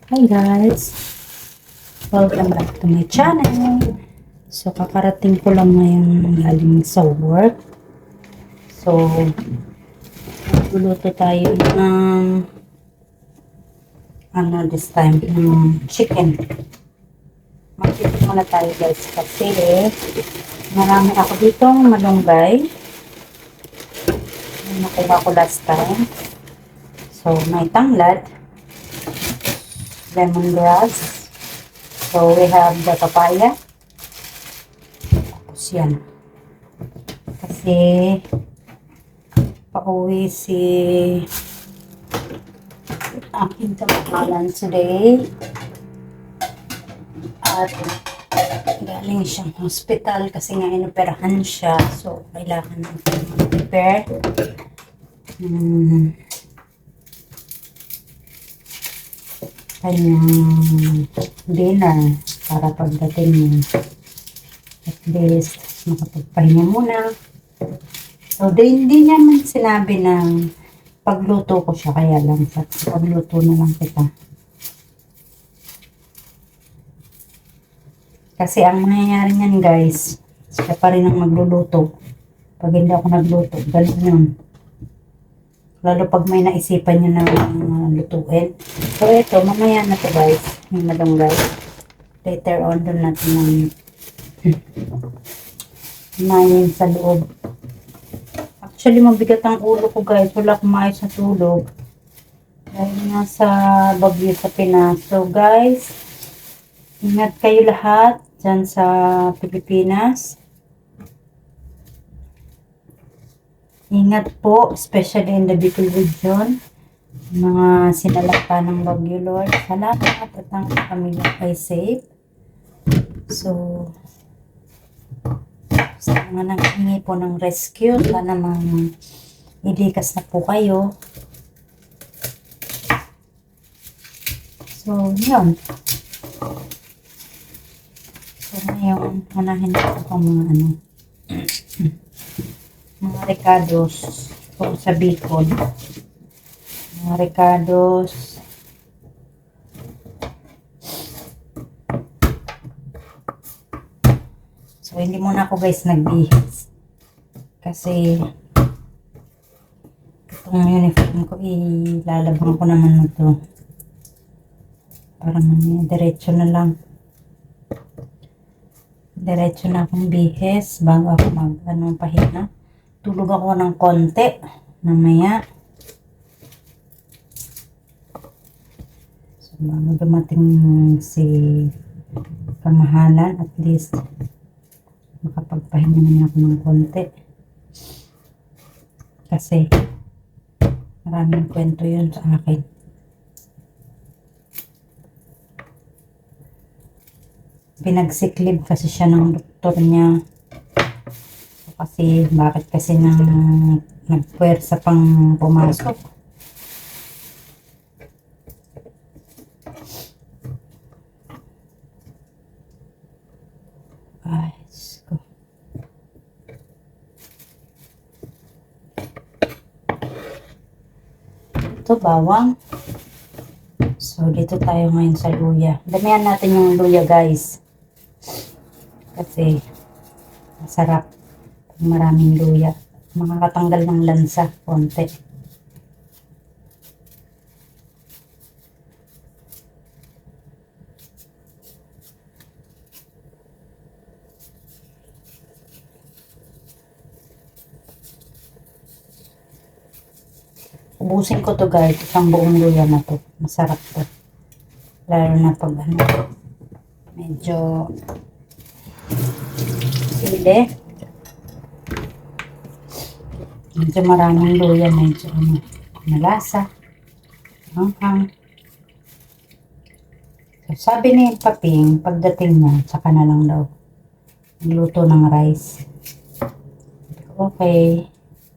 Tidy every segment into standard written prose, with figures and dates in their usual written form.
Hi guys! Welcome back to my channel. So, kakarating ko lang ngayon galing sa work. So, magluluto tayo ng this time, ng chicken. Mag-chicken muna tayo guys kasi marami ako ditong malunggay. Nakuha ko last time. So, may tanglad, lemongrass. So, we have the papaya. Tapos yan. Kasi, pauwi si aking kamahalan today. At galing siyang hospital kasi nga inoperahan siya. So, kailangan natin mag-prepare kanyang dinner para pagdating niya. At least, makapagpahinga muna. So, hindi niya man sinabi na pagluto ko siya, kaya lang sa pagluto na lang kita. Kasi ang mangyayari niyan guys, siya pa rin ang magluluto. Pag hindi ako nagluto, ganun yun. Lalo pag may naisipan niya na lutuin. So, ito, mamaya na to guys. Yung malunggay. Later on, doon natin nayin sa loob. Actually, mabigat ang ulo ko guys. Wala akong maayos na tulog. Dahil nga sa bagyo sa Pinas. So, guys, ingat kayo lahat dyan sa Pilipinas. Ingat po, especially in the Bicol region. Mga sinalakta ng bagyo, Lord. Salamat at ang pamilya ay safe. So, sa mga nanghingi po ng rescue, sana ilikas na po kayo. So, yun. So, ngayon, unahin natin po mga mga recados po sa Bicol. Mga recados. So, hindi muna ako guys nagbihis. Kasi, itong uniform ko, ilalabang ko naman na to. Para diretso na lang. Diretso na akong bihis bago ako pahinga. Tulog ako ng konti. Mamaya. So, bago dumating si kamahalan, at least makapagpahinga naman ako ng konti. Kasi maraming kwento yun sa akin. Pinagsiklib kasi siya ng doktor niya. So, kasi bakit kasi nagpuwersa pang pumasok. Ay, Diyos ko. Ito, bawang. So, dito tayo ngayon sa luya. Damihan natin yung luya, guys. Kasi, masarap. Pag maraming luya. Makakatanggal ng lansa, konti. Ubusin ko to guys, isang buong luya na to. Masarap to. Lalo na pag medyo sili. Medyo maraming luya, medyo malasa. Hanghang. So, sabi ni Paping, pagdating niya, tsaka na lang daw magluto ng rice. Okay.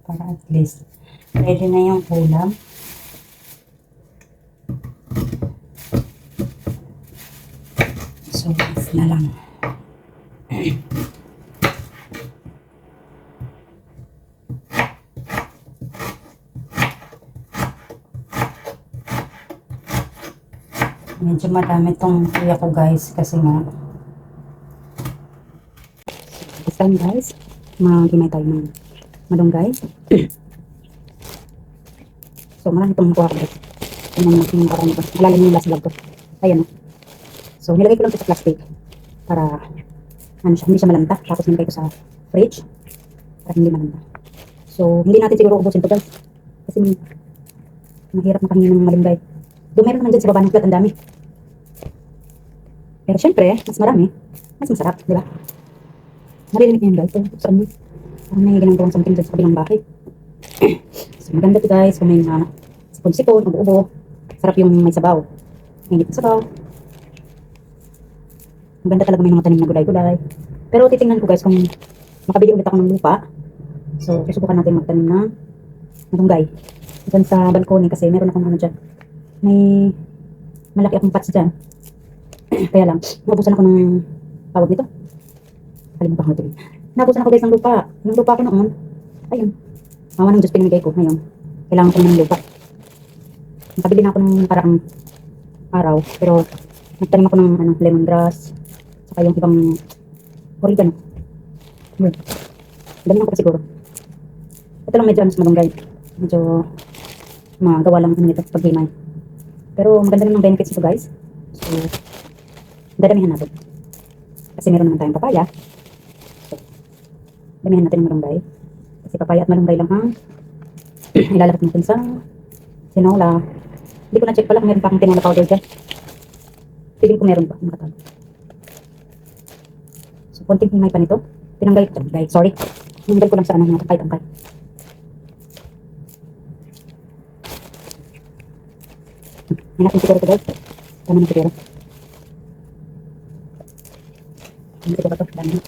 Para at least ready na yung ulam. So, off na lang. Medyo madami tong kuya ko guys kasi nga. This time guys, mag-himay tayo ng malunggay. So marami itong nakuha ko guys. Tingnan mo yung parang ito. Alala niyo yung last vlog ko. Ayan o. So nilagay ko lang ito sa plastic para ano siya, hindi siya malanta. Tapos nilagay ko sa fridge para hindi malanta. So hindi natin siguro ubusin ito guys. Kasi mahirap makahingi ng malunggay. Doon meron naman dyan sa baba ng plat, ang dami. Pero syempre, mas marami, mas masarap, di ba? Maririnig niyo yun guys. So, saan yun? Parang may ginagawang something dyan sa kabilang bahay. So maganda to guys, kung may sipon-sipon, ubo-ubo. Sarap yung may sabaw. Mainit na sabaw. Maganda talaga may mga tanim na gulay-gulay. Pero titingnan ko guys kung makabili ulit ako ng lupa. So susubukan natin magtanim ng malunggay. Diyan sa balkone kasi meron akong ano dyan. May malaki akong pots dyan. Kaya lang, naubusan ako ng tawag nito. Kalimutan ko ito. Naubusan ako guys ng lupa. Yung lupa ko noon, ayun. Mawa ng Diyos pinamigay ko. Ngayon, kailangan ko ng lupa. Nakabili na ako ng parang araw. Pero, nagtanim ako ng lemongrass. Saka yung ibang oregano. Yun. Dami na ko pa siguro. Ito lang medyo sa malunggay. Medyo magawa lang nito pag-himay. Pero maganda rin ng benefits ito guys. So, dadamihan natin. Kasi meron naman tayong papaya. So, damihan natin ng malunggay. Kasi papaya at malunggay lang ang ilalagay natin sa tinola. Hindi ko na-check pala kung meron pa akong tinola powder dyan. Feeling ko meron pa. Nakatago. So, konting himay pa nito. Tinanggal ko lang sa mga tangkay-tangkay. May natin siguro ito guys. Tama na siguro. Ano siguro ito? Dami na.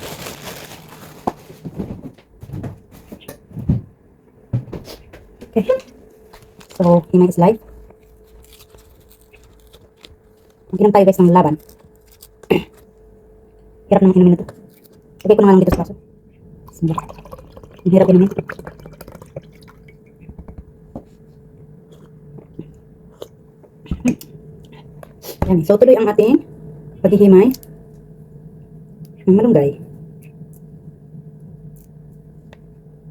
Okay. So, himay is life. Mag-inom tayo guys ng laban. Hirap naman inumin na ito. Lagay ko na nga lang dito sa kaso. Ang hirap inumin. Yan. So, tuloy ang ating paghihimay ng malunggay.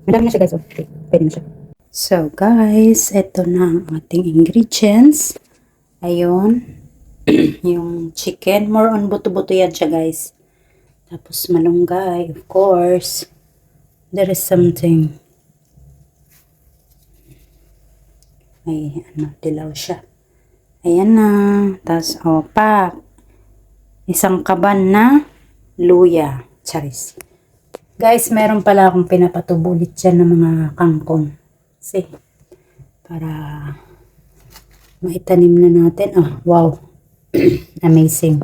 Madami na siya guys. Okay, pwede na siya. So guys, ito na ang ating ingredients. Ayun. Yung chicken. More on buto-buto yan siya guys. Tapos malunggay, of course. There is something. Ay, dilaw siya. Ayan na. Tapos, opak. Isang kaban na luya. Charis. Guys, meron pala akong pinapatubulit dyan ng mga kangkong. Kasi, para maitanim na natin. Oh, wow. Amazing.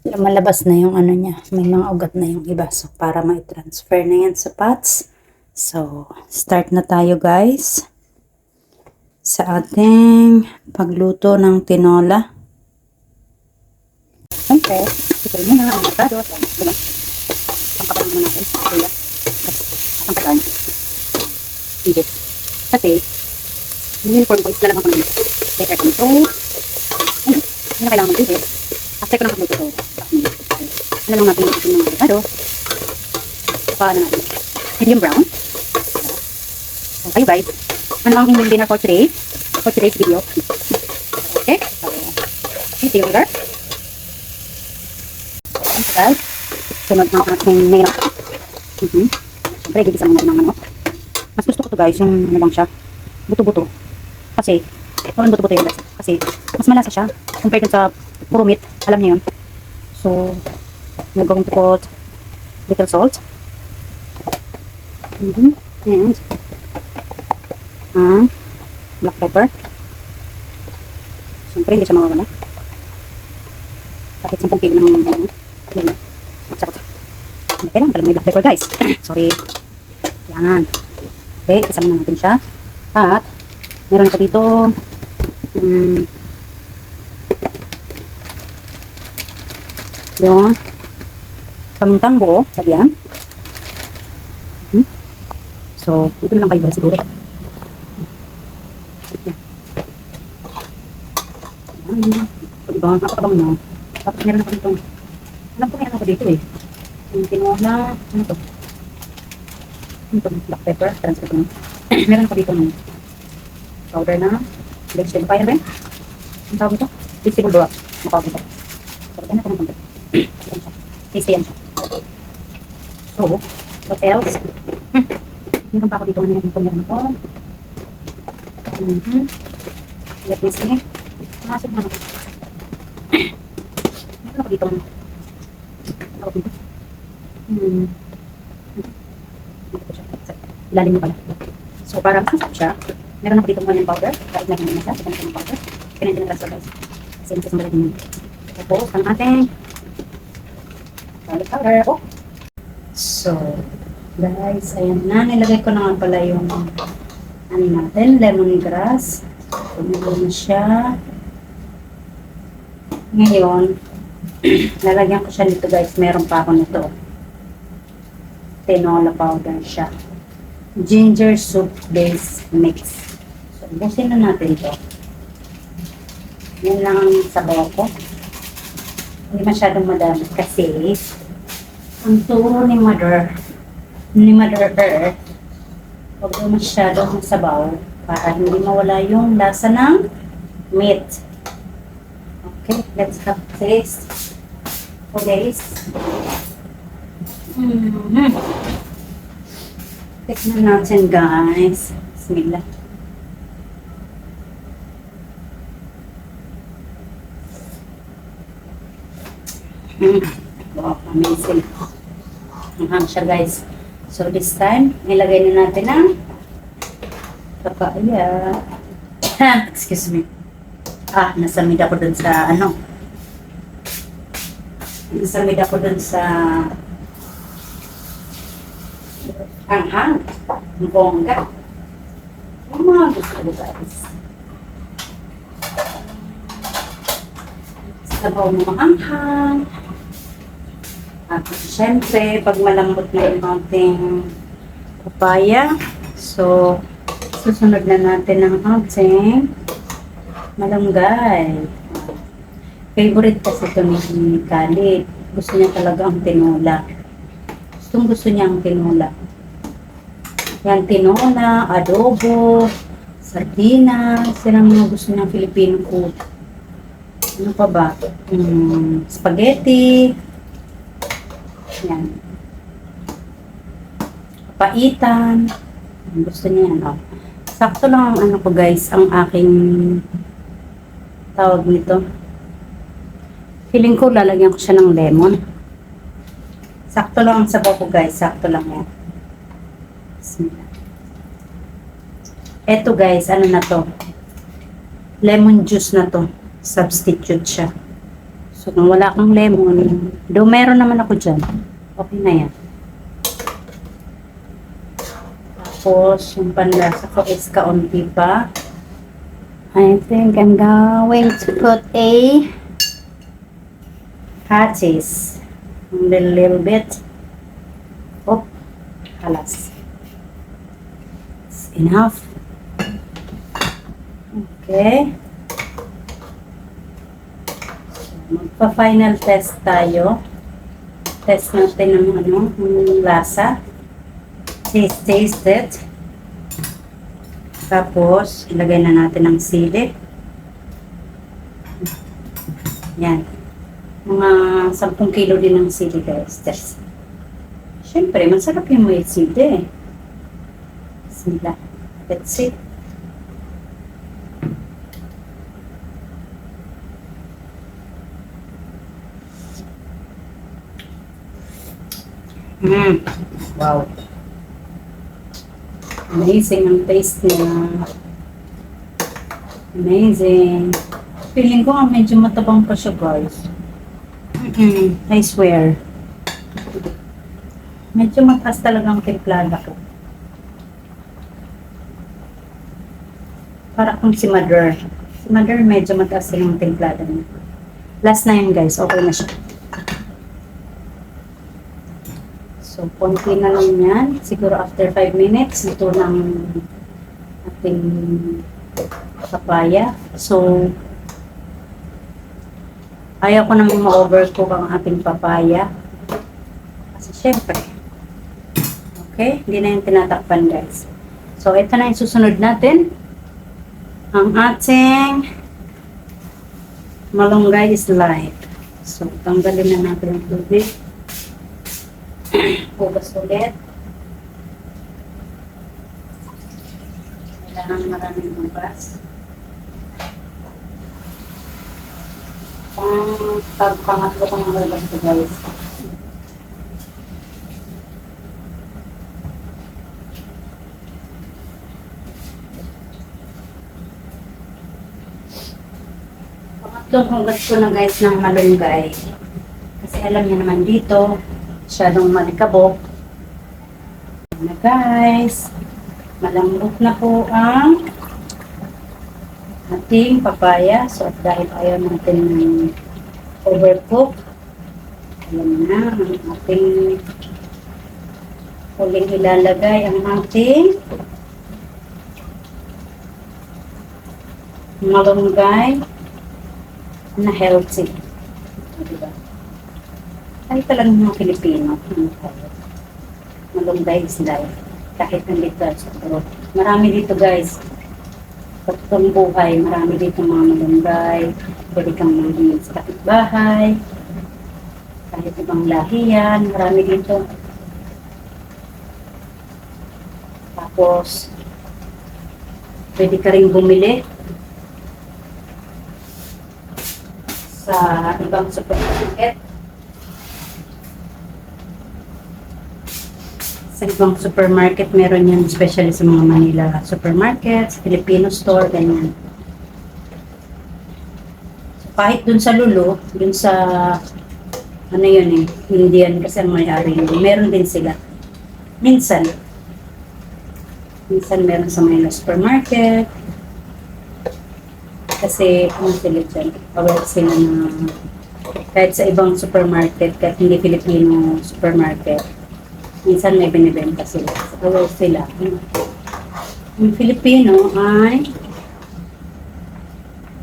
Lumalabas na yung ano niya. May mga ugat na yung iba. So, para ma-transfer na yan sa pots. So, start na tayo guys. Sa ating pagluto ng tinola. Okay, ito rin na ang avocado. Diba? Ang kapalang mo natin. Kuya. At ang kataan. Hindi. Kasi, yung uniform ko, ilalagyan ko naman. Better control. Ano? Hindi na kailangan mag-ibig. After ko lang pagluto ko. Ano lang natin yung mga avocado. Paano natin? Medium brown. So, kayo guys. Ano ang inyong dinner for today? For today's video. Okay. So, see you later. Guys. Sunod ng ating nail. Siyempre, gigisa muna ng manok. Mas gusto ko to guys, yung ano lang siya. Buto-buto. Kasi, parang buto-buto yun guys. Kasi, mas malasa siya. Compared sa puro meat. Alam niyo yun. So, we're going to put little salt. And black pepper. Siyempre, hindi siya mawawala. Kahit 10 kilo ng kailangan talaga may black pepper guys. Sorry. Yan. Okay, isama na natin siya. At, meron ko dito yung pamintang buo. Sabi yan. So, ito lang kayo siguro. Diba? Nakakabang na. Tapos meron ako dito. Alam ko may ano ko dito eh. Yung tinola. Ano to? Ano to? Black pepper. Transfer ko na. Meron ako dito ng powder na vegetable fire rin. Ang tawag ito? Vegetable broth. Makawag ito. Pero ano ko ng konti. Tasty yan siya. So, what else? Meron pa ako dito. Ano yung meron ako? Let me see. Masok na ako. Meron ako dito. Tawag dito. Ilalim mo pala. So, para masok siya, meron ako dito onion powder. Kahit na hindi na siya, sa onion powder. Kaya na transfer guys. Kasi yung sasang balagin mo. Tapos, ang ating garlic powder. Oh! So, guys, ayan na. Nilagay ko na nga pala yung ano natin, lemongrass. Tumulong na siya. Ngayon, lalagyan ko siya nito guys. Meron pa ako nito. Tinola powder siya. Ginger soup base mix. So, busin na natin ito. Yan lang ang sabaw ko. Hindi masyadong madami kasi ang turo ni Mother Earth, huwag daw masyadong sabaw para hindi mawala yung lasa ng meat. Okay, let's have taste for this. Tikman natin guys. Bismillah. Wow, amazing. Mahang siya guys. So this time, nilagay na natin ang papaya. Excuse me. Nasamid ako dun sa ano. Nasamid ako dun sa anghang. Ang bongga. Ang mga gusto ko guys. Sabaw mo maanghang. At syempre, pag malambot na yung ating papaya, so, susunod na natin ang ating malunggay. Favorite kasi ito ni Khalid. Gusto niya talaga ang tinola. Gusto niya ang tinola. Yan, tinola, adobo, sardinas, yan ang mga gusto niyang Filipino food. Ano pa ba? Spaghetti. Yan. Paitan. Gusto niya yan. Oh. Sakto lang ang ano ko guys, ang aking tawag nito. Feeling ko lalagyan ko siya ng lemon. Sakto lang ang sabaw ko guys, sakto lang yan. Bismillah. Eto guys, ano na to? Lemon juice na to. Substitute siya. So, kung wala kang lemon, do meron naman ako dyan. Okay na yan. Tapos, yung panlasa ko is kaunti pa. I think I'm going to put a patties. A little bit. Oh, halas. It's enough. Okay. Magpa-final test tayo. Test natin ng ano, ng lasa. Taste it. Tapos, ilagay na natin ang sili. Yan. Mga 10 kilo din ng sili guys. Test. Siyempre, masarap yung may sili. Bismillah. That's it. Wow. Amazing ang taste niya. Amazing. Feeling ko nga medyo matabang pa siya guys. I swear. Medyo mataas talaga ang timplada ko. Para kung si Mother. Si Mother medyo mataas yung timplada niya. Last na yun guys. Okay na siya. So, konti na lang yan. Siguro after 5 minutes, ito ng ating papaya. So, Ayaw ko namang ma-overcook ang ating papaya. Kasi syempre, okay, hindi na yung tinatakpan guys. So, ito na yung susunod natin. Ang ating malunggay is light. So, tanggalin na natin ang tubig. Hugas ulit. Kailangan maraming hugas. Pangatlo ko ng hugas ko guys. Pangatlong hugas ko na guys ng malunggay. Kasi alam niyo naman dito, masyadong malikabok. Na guys, malambot na po ang ating papaya. So, dahil ayaw natin ng overcook, alam na ang ating huling ilalagay ang ating malunggay na healthy. Diba? Ay talagang mga Pilipino. Malunggay is life. Kahit nandito sa abroad. Marami dito guys. Pagkong buhay, marami dito mga malunggay. Pwede kang maging sa kapitbahay. Kahit ibang lahi yan. Marami dito. Tapos, pwede ka rin bumili sa ibang supermarket. Sa ibang supermarket, meron yan, especially sa mga Manila supermarkets, Filipino store, ganyan. So, kahit dun sa Lulu, dun sa, ano yun Indian kasi ang may-ari yun, meron din sila. Minsan meron sa Manila supermarket, kasi ano sila dyan, aware sila na kahit sa ibang supermarket, kahit hindi Filipino supermarket, minsan may binibenta sila. Aware sila. Yung Filipino ay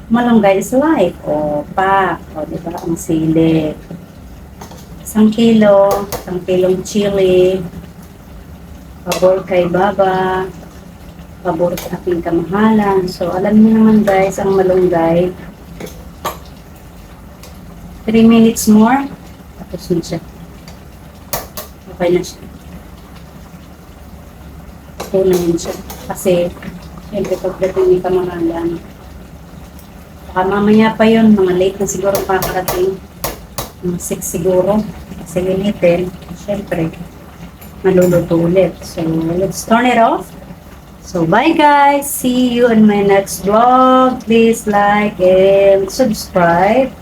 malunggay is life. O, pak. O, diba? Ang sili. 1 kilo. 1 kilong chili. Pabor kay Baba. Pabor sa aking kamahalan. So, alam niyo naman guys, ang malunggay. 3 minutes more. Tapos na siya. Okay na siya. Okay na yun siya. Kasi, siyempre, pagdating ni kamahalan, baka mamaya pa yun, mga late na siguro makakarating. Mga 6 siguro. Kasi linitin, siyempre, maluluto ulit. So, let's turn it off. So, bye guys! See you in my next vlog. Please like and subscribe.